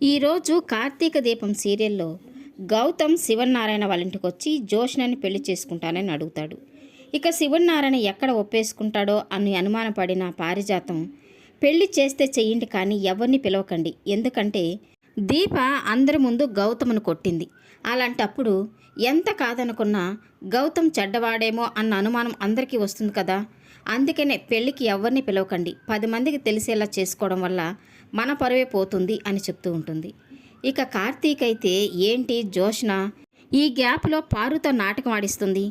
ఈరోజు కార్తీక దీపం సీరియల్లో గౌతమ్ శివనారాయణ వాళ్ళ ఇంటికి వచ్చి జోష్నని పెళ్లి చేసుకుంటానని అడుగుతాడు. ఇక శివనారాయణ ఎక్కడ ఒప్పేసుకుంటాడో అని అనుమానపడిన పారిజాతం, పెళ్లి చేస్తే చెయ్యండి కానీ ఎవరిని పిలవకండి, ఎందుకంటే దీప అందరి ముందు గౌతమ్ను కొట్టింది. అలాంటప్పుడు ఎంత కాదనుకున్నా గౌతమ్ చెడ్డవాడేమో అన్న అనుమానం అందరికీ వస్తుంది కదా. అందుకనే పెళ్ళికి ఎవరిని పిలవకండి, 10 మందికి తెలిసేలా చేసుకోవడం వల్ల మన పరువే పోతుంది అని చెప్తూ ఉంటుంది. ఇక కార్తీక్ అయితే ఏంటి జోష్న ఈ గ్యాప్లో పారుతో నాటకం ఆడిస్తుంది,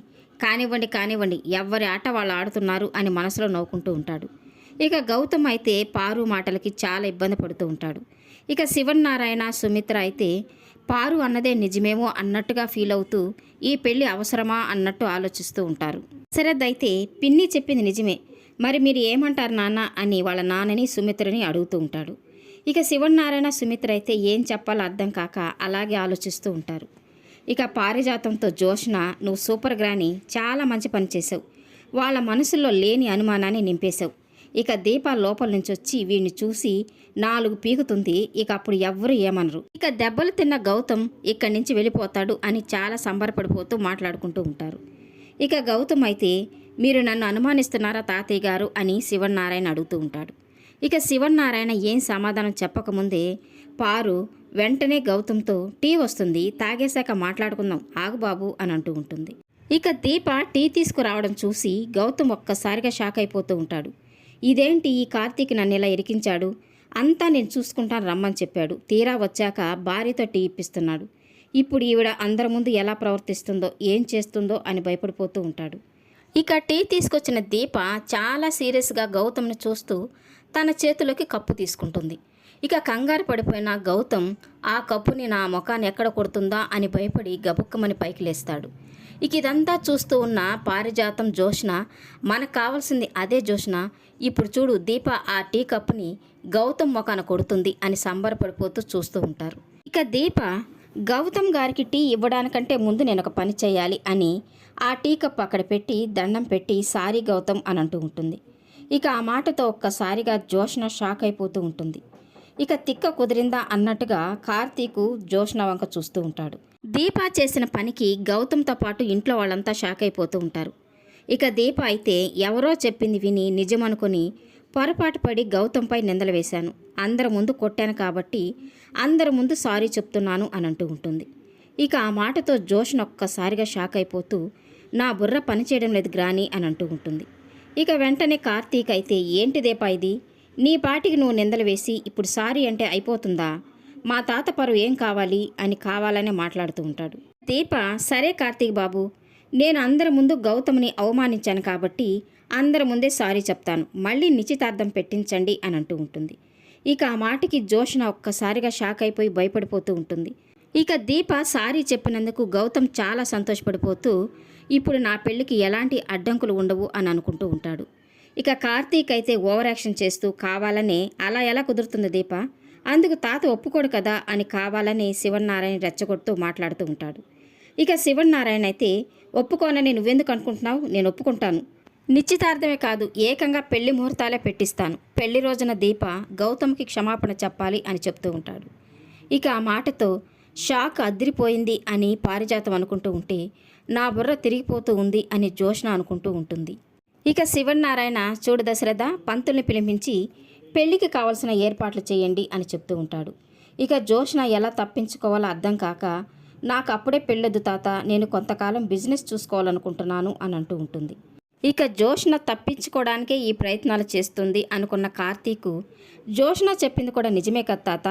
కానివ్వండి కానివ్వండి ఎవరి ఆట వాళ్ళు ఆడుతున్నారు అని మనసులో నవ్వుకుంటూ ఉంటాడు. ఇక గౌతమ్ అయితే పారు మాటలకి చాలా ఇబ్బంది పడుతూ ఉంటాడు. ఇక శివనారాయణ సుమిత్ర అయితే పారు అన్నదే నిజమేమో అన్నట్టుగా ఫీల్ అవుతూ ఈ పెళ్ళి అవసరమా అన్నట్టు ఆలోచిస్తూ ఉంటారు. శరద్ పిన్ని చెప్పింది నిజమే, మరి మీరు ఏమంటారు నాన్న అని వాళ్ళ నాన్నని సుమిత్రని అడుగుతూ ఉంటాడు. ఇక శివనారాయణ సుమిత్ర అయితే ఏం చెప్పాలో అర్థం కాక అలాగే ఆలోచిస్తూ ఉంటారు. ఇక పారిజాతంతో జోష్న, నువ్వు సూపర్ గ్రాని, చాలా మంచి పని చేసావు, వాళ్ళ మనసుల్లో లేని అనుమానాన్ని నింపేశావు. ఇక దీప లోపల నుంచి వచ్చి వీడిని చూసి 4 పీకుతుంది, ఇక అప్పుడు ఎవ్వరూ ఏమనరు. ఇక దెబ్బలు తిన్న గౌతమ్ ఇక్కడి నుంచి వెళ్ళిపోతాడు అని చాలా సంబరపడిపోతూ మాట్లాడుకుంటూ ఉంటారు. ఇక గౌతమ్ అయితే మీరు నన్ను అనుమానిస్తున్నారా తాతయ్య గారు అని శివనారాయణ అడుగుతూ ఉంటాడు. ఇక శివనారాయణ ఏం సమాధానం చెప్పకముందే పారు వెంటనే గౌతమ్తో టీ వస్తుంది, తాగేశాక మాట్లాడుకుందాం ఆగు బాబు అని అంటూ ఉంటుంది. ఇక దీప టీ తీసుకురావడం చూసి గౌతమ్ ఒక్కసారిగా షాక్ అయిపోతూ ఉంటాడు. ఇదేంటి ఈ కార్తీక్ నన్ను ఇలా ఇరికించాడు, అంతా నేను చూసుకుంటాను రమ్మని చెప్పాడు, తీరా వచ్చాక భార్యతో టీ ఇప్పిస్తున్నాడు, ఇప్పుడు ఈవిడ అందరి ముందు ఎలా ప్రవర్తిస్తుందో ఏం చేస్తుందో అని భయపడిపోతూ ఉంటాడు. ఇక టీ తీసుకొచ్చిన దీప చాలా సీరియస్గా గౌతమ్ని చూస్తూ తన చేతిలోకి కప్పు తీసుకుంటుంది. ఇక కంగారు పడిపోయిన గౌతమ్ ఆ కప్పుని నా ముఖాన్ని ఎక్కడ కొడుతుందా అని భయపడి గబుక్కమని పైకి లేస్తాడు. ఇక ఇదంతా చూస్తూ ఉన్న పారిజాతం, జోష్న, మనకు కావాల్సింది అదే జోష్న, ఇప్పుడు చూడు దీప ఆ టీ కప్పుని గౌతమ్ ముఖాన కొడుతుంది అని సంబరపడిపోతూ చూస్తూ ఉంటారు. ఇక దీప గౌతమ్ గారికి టీ ఇవ్వడానికంటే ముందు నేను ఒక పని చేయాలి అని ఆ టీ కప్పు అక్కడ పెట్టి దండం పెట్టి సారీ గౌతమ్ అని అంటూ ఉంటుంది. ఇక ఆ మాటతో ఒక్కసారిగా జోష్న షాక్ అయిపోతూ ఉంటుంది. ఇక తిక్క కుదిరిందా అన్నట్టుగా కార్తీకు జోష్న వంక చూస్తూ ఉంటాడు. దీప చేసిన పనికి గౌతమ్తో పాటు ఇంట్లో వాళ్ళంతా షాక్ అయిపోతూ ఉంటారు. ఇక దీప అయితే ఎవరో చెప్పింది విని నిజమనుకొని పొరపాటు పడి గౌతంపై నిందలు వేశాను, అందరి ముందు కొట్టాను కాబట్టి అందరి ముందు సారీ చెప్తున్నాను అని అంటూ ఉంటుంది. ఇక ఆ మాటతో జోష్న ఒక్కసారిగా షాక్ అయిపోతూ నా బుర్ర పనిచేయడం లేదు గ్రాని అని అంటూ ఉంటుంది. ఇక వెంటనే కార్తీక్ అయితే ఏంటి దీప ఇది, నీ పాటికి నువ్వు నిందలు వేసి ఇప్పుడు సారీ అంటే అయిపోతుందా, మా తాత పరువు ఏం కావాలి అని కావాలనే మాట్లాడుతూ ఉంటాడు. దీప సరే కార్తీక్ బాబు, నేను అందరి ముందు గౌతమ్ని అవమానించాను కాబట్టి అందరి ముందే సారీ చెప్తాను, మళ్ళీ నిశ్చితార్థం పెట్టించండి అని అంటూ ఉంటుంది. ఇక ఆ మాటకి జోష్న ఒక్కసారిగా షాక్ అయిపోయి భయపడిపోతూ ఉంటుంది. ఇక దీప సారీ చెప్పినందుకు గౌతమ్ చాలా సంతోషపడిపోతూ ఇప్పుడు నా పెళ్ళికి ఎలాంటి అడ్డంకులు ఉండవు అని అనుకుంటూ ఉంటాడు. ఇక కార్తీక్ అయితే ఓవర్ యాక్షన్ చేస్తూ కావాలనే అలా ఎలా కుదురుతుంది దీప, అందుకు తాత ఒప్పుకోడు కదా అని కావాలని శివనారాయణ రెచ్చగొడుతూ మాట్లాడుతూ ఉంటాడు. ఇక శివనారాయణ అయితే ఒప్పుకోనని నువ్వెందుకు అనుకుంటున్నావు, నేను ఒప్పుకుంటాను, నిశ్చితార్థమే కాదు ఏకంగా పెళ్లి ముహూర్తాలే పెట్టిస్తాను, పెళ్లి రోజున దీప గౌతమ్కి క్షమాపణ చెప్పాలి అని చెప్తూ ఉంటాడు. ఇక ఆ మాటతో షాక్ అదిరిపోయింది అని పారిజాతం అనుకుంటూ ఉంటే నా బుర్ర తిరిగిపోతూ ఉంది అని జోష్న అనుకుంటూ ఉంటుంది. ఇక శివనారాయణ చూడు దశరథ, పంతుల్ని పిలిపించి పెళ్లికి కావాల్సిన ఏర్పాట్లు చేయండి అని చెప్తూ ఉంటాడు. ఇక జోష్న ఎలా తప్పించుకోవాలో అర్థం కాక నాకు అప్పుడే పెళ్ళొద్దు తాత, నేను కొంతకాలం బిజినెస్ చూసుకోవాలనుకుంటున్నాను అని అంటూ ఉంటుంది. ఇక జోష్న తప్పించుకోవడానికే ఈ ప్రయత్నాలు చేస్తుంది అనుకున్న కార్తీకు, జోష్న చెప్పింది కూడా నిజమే కదా తాత,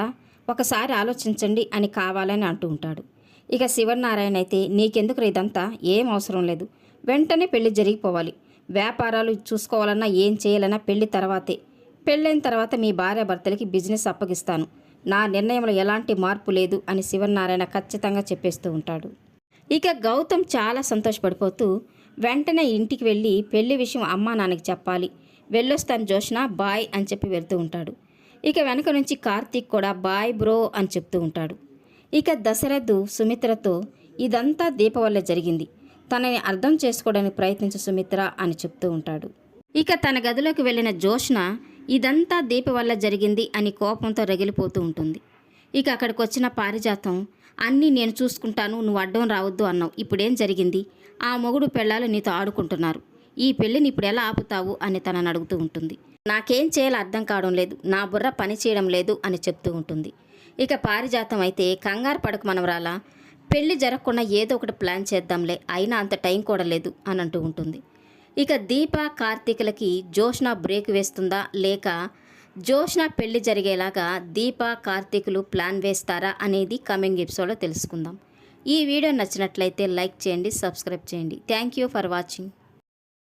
ఒకసారి ఆలోచించండి అని కావాలని అంటూ ఉంటాడు. ఇక శివనారాయణ అయితే నీకెందుకు ఇదంతా, ఏం అవసరం లేదు, వెంటనే పెళ్లి జరిగిపోవాలి, వ్యాపారాలు చూసుకోవాలన్నా ఏం చేయాలన్నా పెళ్లి తర్వాతే, పెళ్ళైన తర్వాత మీ భార్యాభర్తలకి బిజినెస్ అప్పగిస్తాను, నా నిర్ణయంలో ఎలాంటి మార్పు లేదు అని శివనారాయణ ఖచ్చితంగా చెప్పేస్తూ ఉంటాడు. ఇక గౌతమ్ చాలా సంతోషపడిపోతూ వెంటనే ఇంటికి వెళ్ళి పెళ్లి విషయం అమ్మా నాన్నకి చెప్పాలి, వెళ్ళొస్తాను జోష్న, బాయ్ అని చెప్పి వెళ్తూ ఉంటాడు. ఇక వెనక నుంచి కార్తీక్ కూడా బాయ్ బ్రో అని చెప్తూ ఉంటాడు. ఇక దశరథు సుమిత్రతో ఇదంతా దీప వల్ల జరిగింది, తనని అర్థం చేసుకోవడానికి ప్రయత్నించు సుమిత్ర అని చెప్తూ ఉంటాడు. ఇక తన గదిలోకి వెళ్ళిన జోష్న ఇదంతా దీప వల్ల జరిగింది అని కోపంతో రగిలిపోతూ ఉంటుంది. ఇక అక్కడికి వచ్చిన పారిజాతం, అన్నీ నేను చూసుకుంటాను, నువ్వు అడ్డం రావద్దు అన్నావు, ఇప్పుడేం జరిగింది? ఆ మొగుడు పెళ్ళాలు నీతో ఆడుకుంటున్నారు, ఈ పెళ్ళిని ఇప్పుడు ఎలా ఆపుతావు అని తనని అడుగుతూ ఉంటుంది. నాకేం చేయాలో అర్థం కావడం లేదు, నా బుర్ర పని చేయడం లేదు అని చెప్తూ ఉంటుంది. ఇక పారిజాతం అయితే, కంగారు పడకు మనవరాలా, పెళ్లి జరగకుండా ఏదో ఒకటి ప్లాన్ చేద్దాంలే, అయినా అంత టైం కూడా లేదు అని అంటూ ఉంటుంది. ఇక దీప కార్తీకులకి జోష్న బ్రేక్ వేస్తుందా, లేక జోష్న పెళ్లి జరిగేలాగా దీప కార్తీకులు ప్లాన్ వేస్తారా అనేది కమింగ్ ఎపిసోడ్లో తెలుసుకుందాం. ఈ వీడియో నచ్చినట్లయితే లైక్ చేయండి, సబ్స్క్రైబ్ చేయండి. Thank you for watching.